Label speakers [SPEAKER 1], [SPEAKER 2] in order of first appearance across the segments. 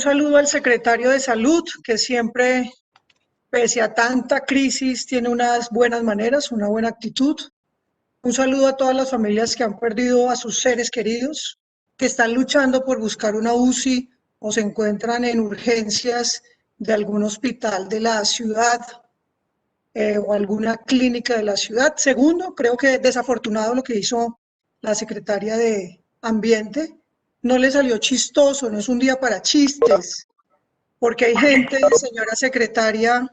[SPEAKER 1] saludo al secretario de Salud, que siempre, pese a tanta crisis, tiene unas buenas maneras, una buena actitud. Un saludo a todas las familias que han perdido a sus seres queridos, que están luchando por buscar una UCI o se encuentran en urgencias de algún hospital de la ciudad o alguna clínica de la ciudad. Segundo, creo que desafortunado lo que hizo la secretaria de Ambiente. No le salió chistoso, no es un día para chistes, porque hay gente, señora secretaria,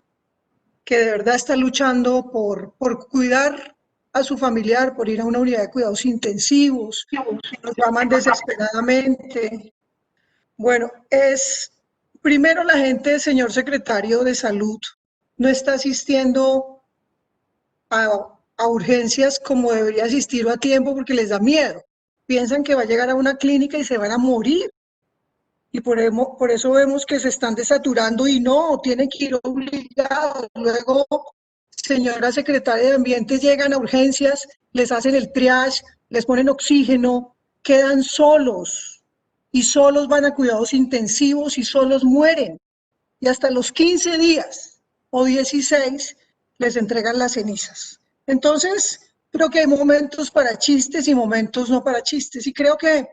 [SPEAKER 1] que de verdad está luchando por cuidar a su familiar, por ir a una unidad de cuidados intensivos, que nos llaman desesperadamente. Bueno, primero la gente, señor secretario de Salud, no está asistiendo a urgencias como debería asistir a tiempo porque les da miedo. Piensan que va a llegar a una clínica y se van a morir. Y por eso vemos que se están desaturando y no, tienen que ir obligados. Luego, señora secretaria de Ambiente, llegan a urgencias, les hacen el triage, les ponen oxígeno, quedan solos y solos van a cuidados intensivos y solos mueren. Y hasta los 15 días o 16 les entregan las cenizas. Entonces, creo que hay momentos para chistes y momentos no para chistes. Y creo que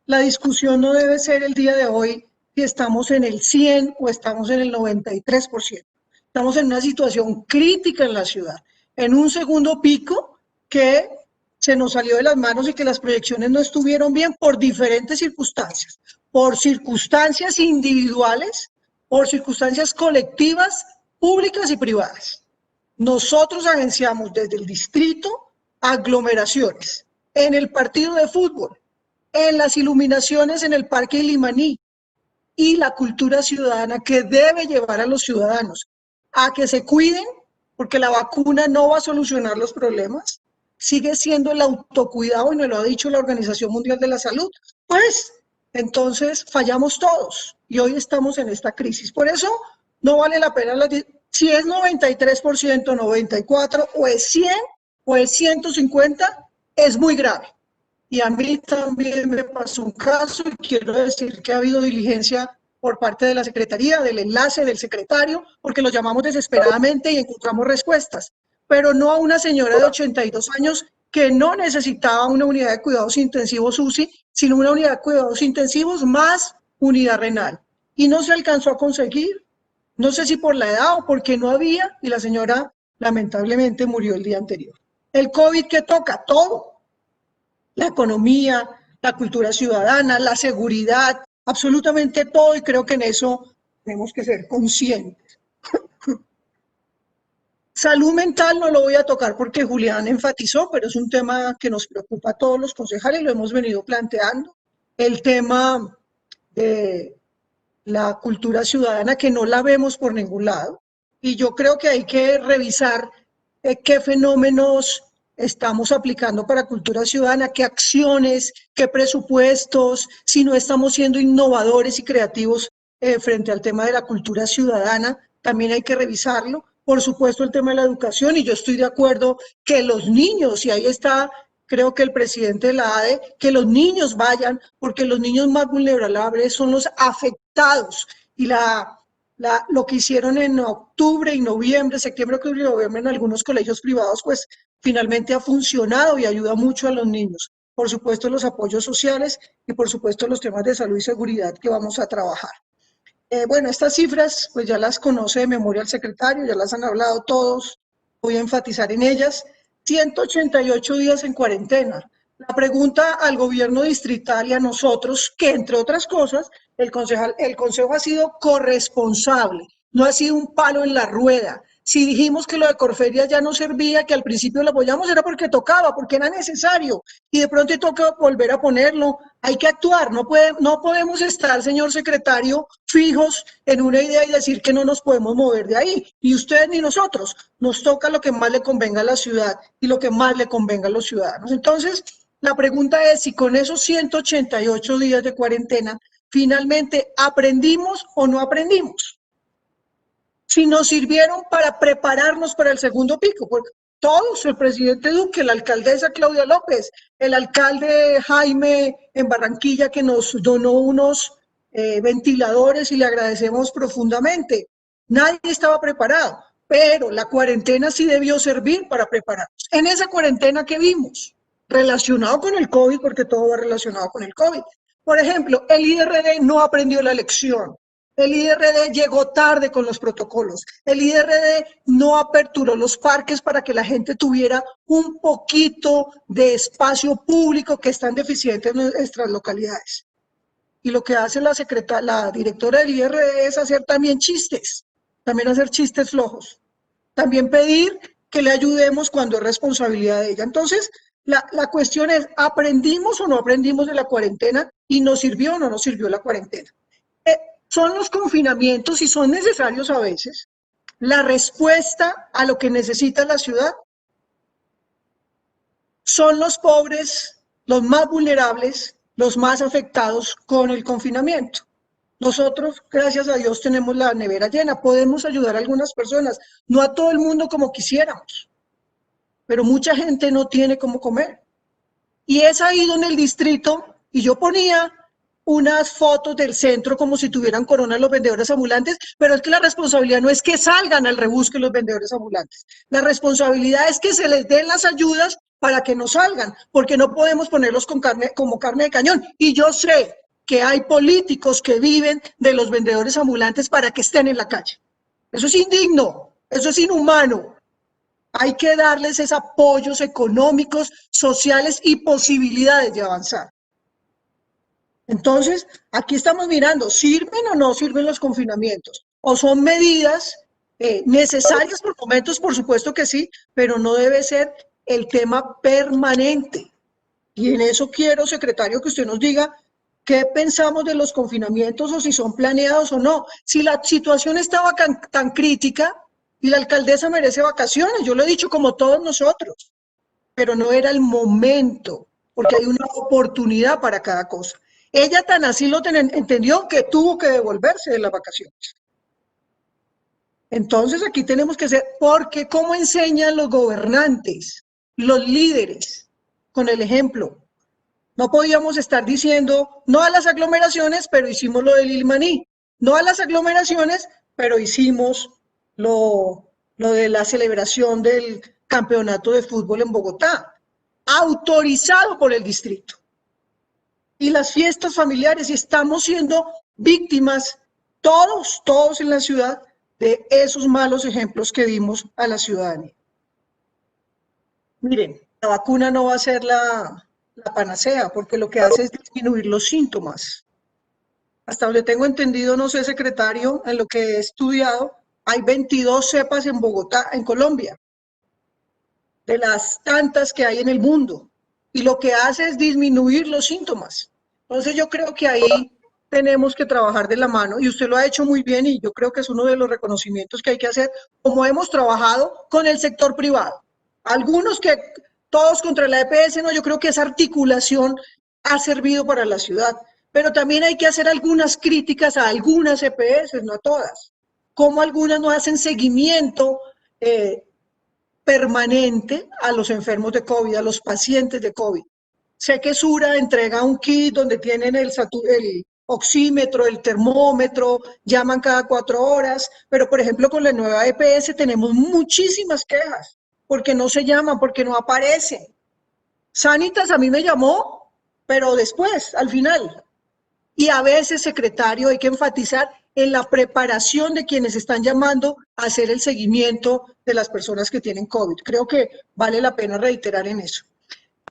[SPEAKER 1] la discusión no debe ser el día de hoy si estamos en el 100 o estamos en el 93%. Estamos en una situación crítica en la ciudad, en un segundo pico que se nos salió de las manos y que las proyecciones no estuvieron bien por diferentes circunstancias, por circunstancias individuales, por circunstancias colectivas, públicas y privadas. Nosotros agenciamos desde el distrito aglomeraciones, en el partido de fútbol, en las iluminaciones en el Parque Limaní y la cultura ciudadana que debe llevar a los ciudadanos a que se cuiden, porque la vacuna no va a solucionar los problemas, sigue siendo el autocuidado y nos lo ha dicho la Organización Mundial de la Salud, pues entonces fallamos todos y hoy estamos en esta crisis. Por eso no vale la pena, si es 93%, 94% o es 100 o es 150, es muy grave. Y a mí también me pasó un caso y quiero decir que ha habido diligencia por parte de la Secretaría, del enlace, del secretario, porque lo llamamos desesperadamente y encontramos respuestas, pero no a una señora de 82 años que no necesitaba una unidad de cuidados intensivos UCI, sino una unidad de cuidados intensivos más unidad renal. Y no se alcanzó a conseguir, no sé si por la edad o porque no había, y la señora lamentablemente murió el día anterior. El COVID que toca todo, la economía, la cultura ciudadana, la seguridad, absolutamente todo, y creo que en eso tenemos que ser conscientes. Salud mental no lo voy a tocar porque Julián enfatizó, pero es un tema que nos preocupa a todos los concejales, lo hemos venido planteando. El tema de la cultura ciudadana, que no la vemos por ningún lado, y yo creo que hay que revisar qué fenómenos estamos aplicando para cultura ciudadana, qué acciones, qué presupuestos, si no estamos siendo innovadores y creativos frente al tema de la cultura ciudadana, también hay que revisarlo. Por supuesto, el tema de la educación, y yo estoy de acuerdo que los niños, y ahí está, creo que el presidente de la ADE, que los niños vayan, porque los niños más vulnerables son los afectados, y lo que hicieron en octubre y noviembre, septiembre, octubre y noviembre en algunos colegios privados, pues finalmente ha funcionado y ayuda mucho a los niños. Por supuesto, los apoyos sociales y por supuesto los temas de salud y seguridad que vamos a trabajar. Bueno, estas cifras pues ya las conoce de memoria el secretario, ya las han hablado todos, voy a enfatizar en ellas. 188 días en cuarentena. La pregunta al gobierno distrital y a nosotros, que entre otras cosas, el consejo ha sido corresponsable, no ha sido un palo en la rueda. Si dijimos que lo de Corferias ya no servía, que al principio lo apoyamos, era porque tocaba, porque era necesario, y de pronto toca volver a ponerlo. Hay que actuar, no podemos estar, señor secretario, fijos en una idea y decir que no nos podemos mover de ahí, ni ustedes ni nosotros. Nos toca lo que más le convenga a la ciudad y lo que más le convenga a los ciudadanos. Entonces, la pregunta es si con esos 188 días de cuarentena finalmente aprendimos o no aprendimos. Si nos sirvieron para prepararnos para el segundo pico, porque todos, el presidente Duque, la alcaldesa Claudia López, el alcalde Jaime en Barranquilla, que nos donó unos ventiladores y le agradecemos profundamente. Nadie estaba preparado, pero la cuarentena sí debió servir para prepararnos. En esa cuarentena que vimos, relacionado con el COVID, porque todo va relacionado con el COVID. Por ejemplo, el IRD no aprendió la lección. El IRD llegó tarde con los protocolos. El IRD no aperturó los parques para que la gente tuviera un poquito de espacio público que están deficientes en nuestras localidades. Y lo que hace la directora del IRD es hacer también chistes, también hacer chistes flojos. También pedir que le ayudemos cuando es responsabilidad de ella. Entonces, la cuestión es, ¿aprendimos o no aprendimos de la cuarentena? ¿Y nos sirvió o no nos sirvió la cuarentena? Son los confinamientos y son necesarios a veces la respuesta a lo que necesita la ciudad. Son los pobres, los más vulnerables, los más afectados con el confinamiento. Nosotros, gracias a Dios, tenemos la nevera llena, podemos ayudar a algunas personas, no a todo el mundo como quisiéramos, pero mucha gente no tiene cómo comer. Y es ahí donde el distrito, y yo ponía unas fotos del centro como si tuvieran corona los vendedores ambulantes, pero es que la responsabilidad no es que salgan al rebusque los vendedores ambulantes, la responsabilidad es que se les den las ayudas para que no salgan, porque no podemos ponerlos como carne de cañón. Y yo sé que hay políticos que viven de los vendedores ambulantes para que estén en la calle. Eso es indigno, eso es inhumano. Hay que darles esos apoyos económicos, sociales y posibilidades de avanzar. Entonces, aquí estamos mirando, ¿sirven o no sirven los confinamientos? ¿O son medidas necesarias por momentos? Por supuesto que sí, pero no debe ser el tema permanente. Y en eso quiero, secretario, que usted nos diga qué pensamos de los confinamientos o si son planeados o no. Si la situación estaba tan crítica y la alcaldesa merece vacaciones, yo lo he dicho como todos nosotros, pero no era el momento, porque hay una oportunidad para cada cosa. Ella tan así lo entendió que tuvo que devolverse de las vacaciones. Entonces aquí tenemos que ser, porque ¿cómo enseñan los gobernantes, los líderes? Con el ejemplo. No podíamos estar diciendo no a las aglomeraciones, pero hicimos lo del Ilmaní. No a las aglomeraciones, pero hicimos lo de la celebración del campeonato de fútbol en Bogotá, autorizado por el distrito. Y las fiestas familiares, y estamos siendo víctimas, todos en la ciudad, de esos malos ejemplos que dimos a la ciudadanía. Miren, la vacuna no va a ser la panacea, porque lo que hace es disminuir los síntomas. Hasta donde tengo entendido, no sé, secretario, en lo que he estudiado, hay 22 cepas en Bogotá, en Colombia, de las tantas que hay en el mundo. Y lo que hace es disminuir los síntomas. Entonces yo creo que ahí tenemos que trabajar de la mano, y usted lo ha hecho muy bien, y yo creo que es uno de los reconocimientos que hay que hacer, como hemos trabajado con el sector privado. Algunos que todos contra la EPS, no, yo creo que esa articulación ha servido para la ciudad, pero también hay que hacer algunas críticas a algunas EPS, no a todas, como algunas no hacen seguimiento permanente a los enfermos de COVID, a los pacientes de COVID. Sé que Sura entrega un kit donde tienen el oxímetro, el termómetro, llaman cada 4 horas, pero por ejemplo con la nueva EPS tenemos muchísimas quejas, porque no se llaman, porque no aparecen. Sanitas a mí me llamó, pero después, al final. Y a veces, secretario, hay que enfatizar en la preparación de quienes están llamando a hacer el seguimiento de las personas que tienen COVID. Creo que vale la pena reiterar en eso.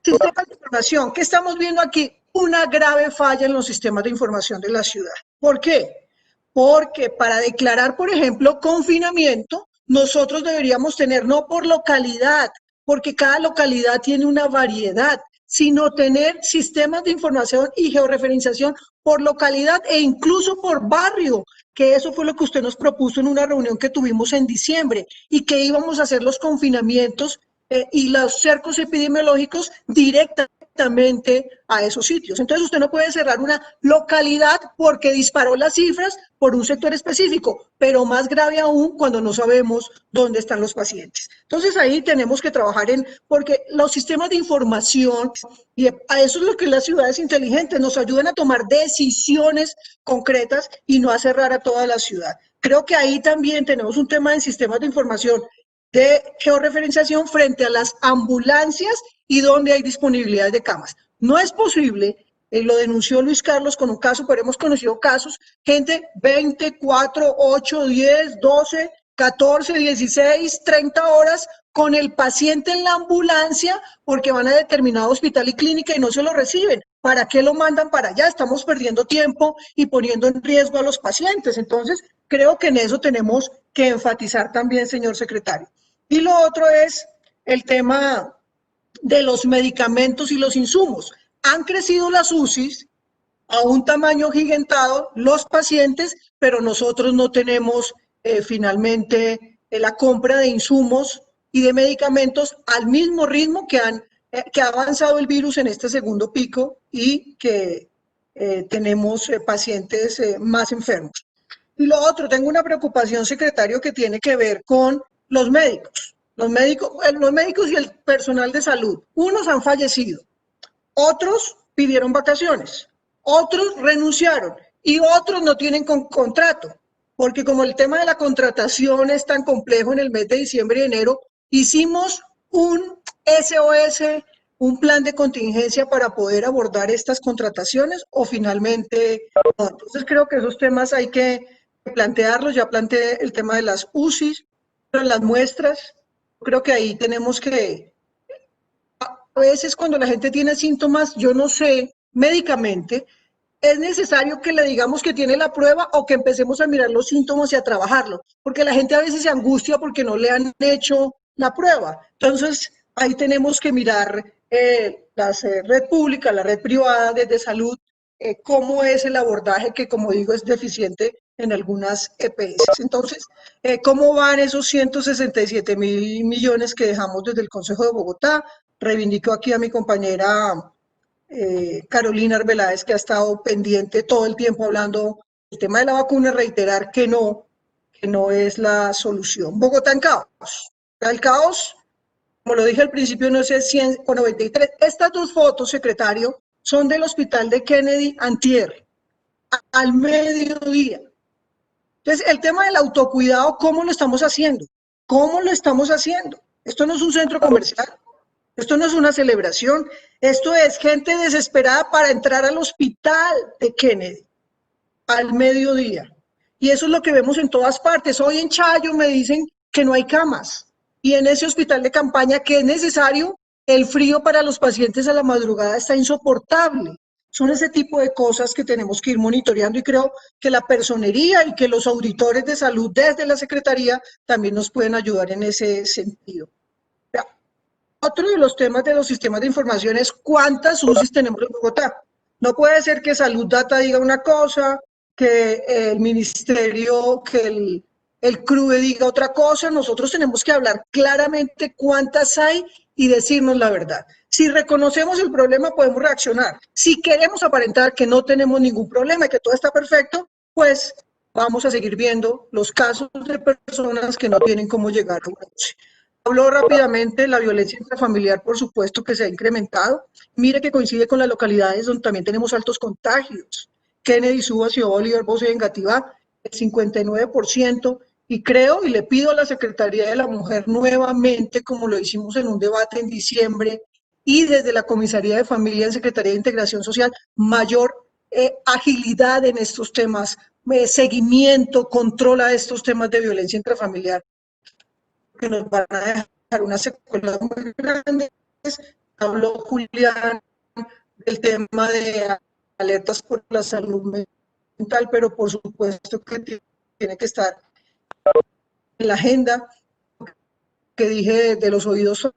[SPEAKER 1] Sistemas de información, ¿qué estamos viendo aquí? Una grave falla en los sistemas de información de la ciudad. ¿Por qué? Porque para declarar, por ejemplo, confinamiento, nosotros deberíamos tener, no por localidad, porque cada localidad tiene una variedad, sino tener sistemas de información y georreferenciación por localidad e incluso por barrio, que eso fue lo que usted nos propuso en una reunión que tuvimos en diciembre, y que íbamos a hacer los confinamientos y los cercos epidemiológicos directamente directamente a esos sitios. Entonces usted no puede cerrar una localidad porque disparó las cifras por un sector específico, pero más grave aún cuando no sabemos dónde están los pacientes. Entonces ahí tenemos que trabajar porque los sistemas de información, y a eso es lo que las ciudades inteligentes nos ayudan a tomar decisiones concretas y no a cerrar a toda la ciudad. Creo que ahí también tenemos un tema en sistemas de información de georreferenciación frente a las ambulancias y donde hay disponibilidad de camas. No es posible, lo denunció Luis Carlos con un caso, pero hemos conocido casos, gente 24, 8, 10, 12, 14, 16, 30 horas con el paciente en la ambulancia porque van a determinado hospital y clínica y no se lo reciben. ¿Para qué lo mandan para allá? Estamos perdiendo tiempo y poniendo en riesgo a los pacientes. Entonces, creo que en eso tenemos que enfatizar también, señor secretario. Y lo otro es el tema de los medicamentos y los insumos. Han crecido las UCIs a un tamaño gigantado, los pacientes, pero nosotros no tenemos finalmente la compra de insumos y de medicamentos al mismo ritmo que ha avanzado el virus en este segundo pico y que tenemos pacientes más enfermos. Y lo otro, tengo una preocupación, secretario, que tiene que ver con los médicos. Los médicos y el personal de salud. Unos han fallecido, otros pidieron vacaciones, otros renunciaron y otros no tienen contrato. Porque como el tema de la contratación es tan complejo en el mes de diciembre y enero, hicimos un SOS, un plan de contingencia para poder abordar estas contrataciones o finalmente no. Entonces creo que esos temas hay que plantearlos. Ya planteé el tema de las UCIs, pero las muestras, creo que ahí tenemos que, a veces cuando la gente tiene síntomas, yo no sé, médicamente, es necesario que le digamos que tiene la prueba o que empecemos a mirar los síntomas y a trabajarlo, porque la gente a veces se angustia porque no le han hecho la prueba. Entonces, ahí tenemos que mirar la red pública, la red privada desde salud, cómo es el abordaje que, como digo, es deficiente en algunas EPS. Entonces, ¿cómo van esos 167.000 millones que dejamos desde el Consejo de Bogotá? Reivindico aquí a mi compañera Carolina Arbeláez, que ha estado pendiente todo el tiempo hablando del tema de la vacuna, reiterar que no es la solución. Bogotá en caos. El caos, como lo dije al principio, no sé, 100 o 93. Estas dos fotos, secretario, son del hospital de Kennedy antier, al mediodía. Entonces, el tema del autocuidado, ¿cómo lo estamos haciendo? ¿Cómo lo estamos haciendo? Esto no es un centro comercial, esto no es una celebración, esto es gente desesperada para entrar al hospital de Kennedy al mediodía. Y eso es lo que vemos en todas partes. Hoy en Chayo me dicen que no hay camas. Y en ese hospital de campaña que es necesario, el frío para los pacientes a la madrugada está insoportable. Son ese tipo de cosas que tenemos que ir monitoreando y creo que la personería y que los auditores de salud desde la Secretaría también nos pueden ayudar en ese sentido. Otro de los temas de los sistemas de información es cuántas UCIs tenemos en Bogotá. No puede ser que Salud Data diga una cosa, que el ministerio, que el CRUE diga otra cosa. Nosotros tenemos que hablar claramente cuántas hay y decirnos la verdad. Si reconocemos el problema, podemos reaccionar. Si queremos aparentar que no tenemos ningún problema y que todo está perfecto, pues vamos a seguir viendo los casos de personas que no tienen cómo llegar a una UCI. Habló rápidamente, la violencia intrafamiliar, por supuesto que se ha incrementado. Mire que coincide con las localidades donde también tenemos altos contagios. Kennedy, Suba, Ciudad Bolívar, Bosa y Engativá, el 59%. Y creo y le pido a la Secretaría de la Mujer nuevamente, como lo hicimos en un debate en diciembre, y desde la Comisaría de Familia en Secretaría de Integración Social, mayor agilidad en estos temas, seguimiento, control a estos temas de violencia intrafamiliar, que nos van a dejar unas secuelas muy grandes. Habló Julián del tema de alertas por la salud mental, pero por supuesto que tiene que estar en la agenda, que dije de los oídos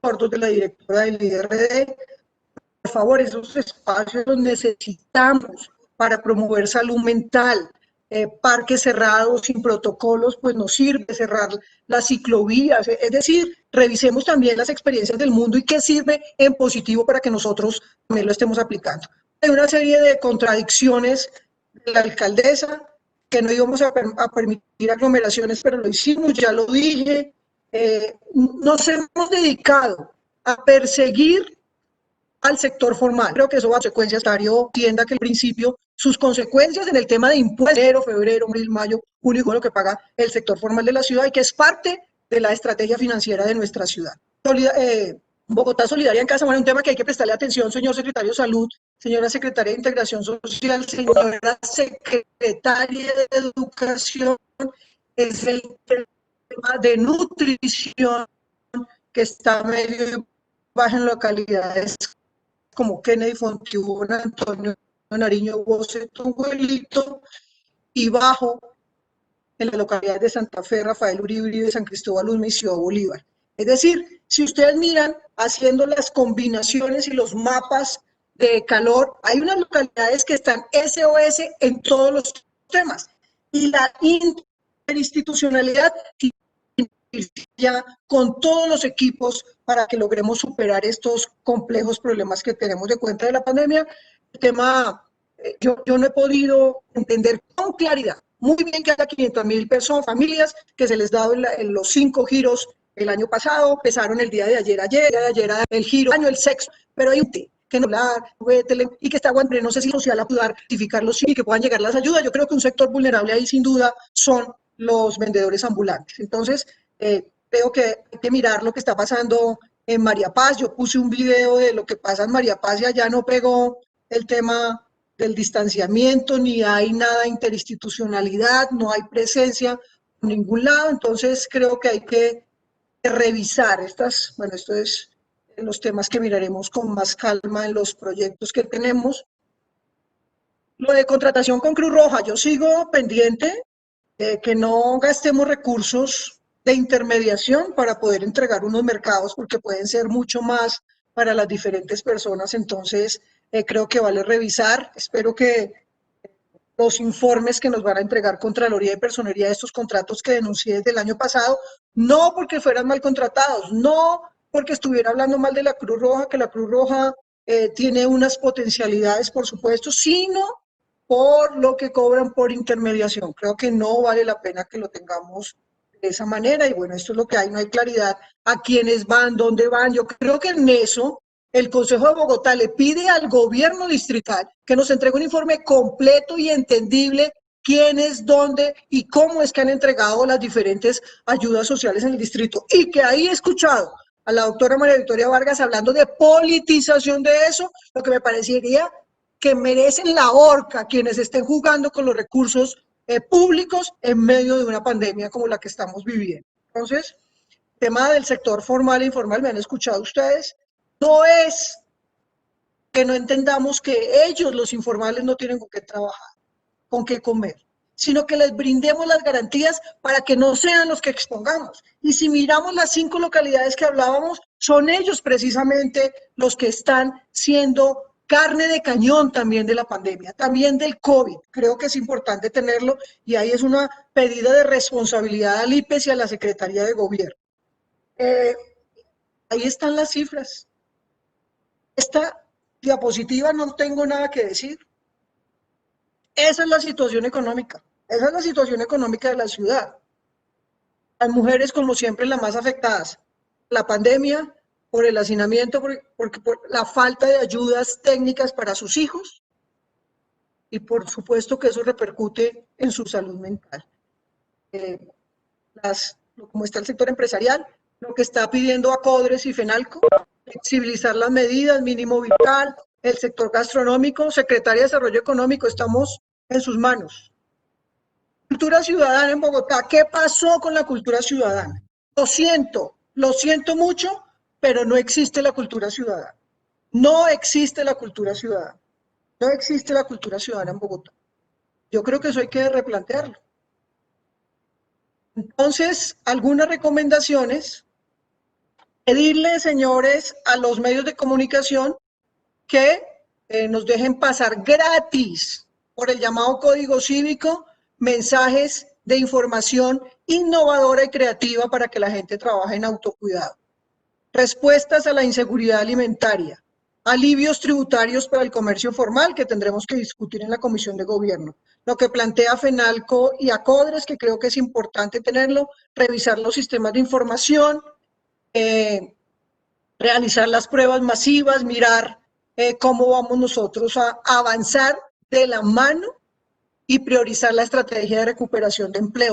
[SPEAKER 1] sordos de la directora del IRD. Por favor, esos espacios los necesitamos para promover salud mental, parques cerrados, sin protocolos, pues no sirve cerrar las ciclovías. Es decir, revisemos también las experiencias del mundo y qué sirve en positivo para que nosotros también lo estemos aplicando. Hay una serie de contradicciones de la alcaldesa, que no íbamos a permitir aglomeraciones, pero lo hicimos, ya lo dije. Nos hemos dedicado a perseguir al sector formal. Creo que eso va a consecuencias, Dario entienda que al principio sus consecuencias en el tema de impuestos, enero, febrero, abril, mayo, junio y julio, que paga el sector formal de la ciudad y que es parte de la estrategia financiera de nuestra ciudad. Bogotá Solidaria en Casa, bueno, un tema que hay que prestarle atención, señor secretario de Salud, señora secretaria de Integración Social, señora secretaria de Educación, es el tema de nutrición que está medio baja en localidades como Kennedy, Fontibón, Antonio Nariño, Boceto, Huelito, y bajo en las localidades de Santa Fe, Rafael Uribe, San Cristóbal, Luzma y Ciudad Bolívar. Es decir, si ustedes miran, haciendo las combinaciones y los mapas de calor, hay unas localidades que están SOS en todos los temas. Y la interinstitucionalidad ya con todos los equipos para que logremos superar estos complejos problemas que tenemos de cuenta de la pandemia. El tema, yo no he podido entender con claridad, muy bien que haya 500,000 personas, familias, que se les dado en los 5 giros el año pasado, empezaron el día de ayer el giro, el sexto, pero hay un que no hablar, y que está aguantando, no sé si social a poder identificarlos y que puedan llegar las ayudas. Yo creo que un sector vulnerable ahí sin duda son los vendedores ambulantes. Entonces, creo que hay que mirar lo que está pasando en María Paz. Yo puse un video de lo que pasa en María Paz y allá no pegó el tema del distanciamiento, ni hay nada de interinstitucionalidad, no hay presencia por ningún lado. Entonces, creo que hay que revisar esto es los temas que miraremos con más calma en los proyectos que tenemos. Lo de contratación con Cruz Roja, yo sigo pendiente de que no gastemos recursos de intermediación para poder entregar unos mercados, porque pueden ser mucho más para las diferentes personas. Entonces, creo que vale revisar. Espero que los informes que nos van a entregar Contraloría de Personería de estos contratos que denuncié desde el año pasado, no porque fueran mal contratados, no porque estuviera hablando mal de la Cruz Roja, que la Cruz Roja tiene unas potencialidades, por supuesto, sino por lo que cobran por intermediación. Creo que no vale la pena que lo tengamos de esa manera y bueno, esto es lo que hay, no hay claridad a quiénes van, dónde van. Yo creo que en eso el Consejo de Bogotá le pide al gobierno distrital que nos entregue un informe completo y entendible quiénes, dónde y cómo es que han entregado las diferentes ayudas sociales en el distrito. Y que ahí he escuchado a la doctora María Victoria Vargas hablando de politización de eso, lo que me parecería que merecen la horca quienes estén jugando con los recursos públicos en medio de una pandemia como la que estamos viviendo. Entonces, tema del sector formal e informal, me han escuchado ustedes, no es que no entendamos que ellos, los informales, no tienen con qué trabajar, con qué comer, sino que les brindemos las garantías para que no sean los que expongamos. Y si miramos las 5 localidades que hablábamos, son ellos precisamente los que están siendo carne de cañón también de la pandemia, también del COVID. Creo que es importante tenerlo y ahí es una pedida de responsabilidad al IPES y a la Secretaría de Gobierno. Ahí están las cifras. Esta diapositiva no tengo nada que decir. Esa es la situación económica. Esa es la situación económica de la ciudad. Las mujeres, como siempre, las más afectadas. La pandemia, por el hacinamiento, por la falta de ayudas técnicas para sus hijos y por supuesto que eso repercute en su salud mental. Como está el sector empresarial, lo que está pidiendo ACODRES y FENALCO, flexibilizar las medidas, mínimo vital, el sector gastronómico, Secretaría de Desarrollo Económico, estamos en sus manos. Cultura ciudadana en Bogotá, ¿qué pasó con la cultura ciudadana? Lo siento mucho, pero no existe la cultura ciudadana. No existe la cultura ciudadana. No existe la cultura ciudadana en Bogotá. Yo creo que eso hay que replantearlo. Entonces, algunas recomendaciones. Pedirle, señores, a los medios de comunicación que nos dejen pasar gratis por el llamado Código Cívico mensajes de información innovadora y creativa para que la gente trabaje en autocuidado. Respuestas a la inseguridad alimentaria, alivios tributarios para el comercio formal que tendremos que discutir en la Comisión de Gobierno. Lo que plantea FENALCO y ACODRES, que creo que es importante tenerlo, revisar los sistemas de información, realizar las pruebas masivas, mirar cómo vamos nosotros a avanzar de la mano y priorizar la estrategia de recuperación de empleo.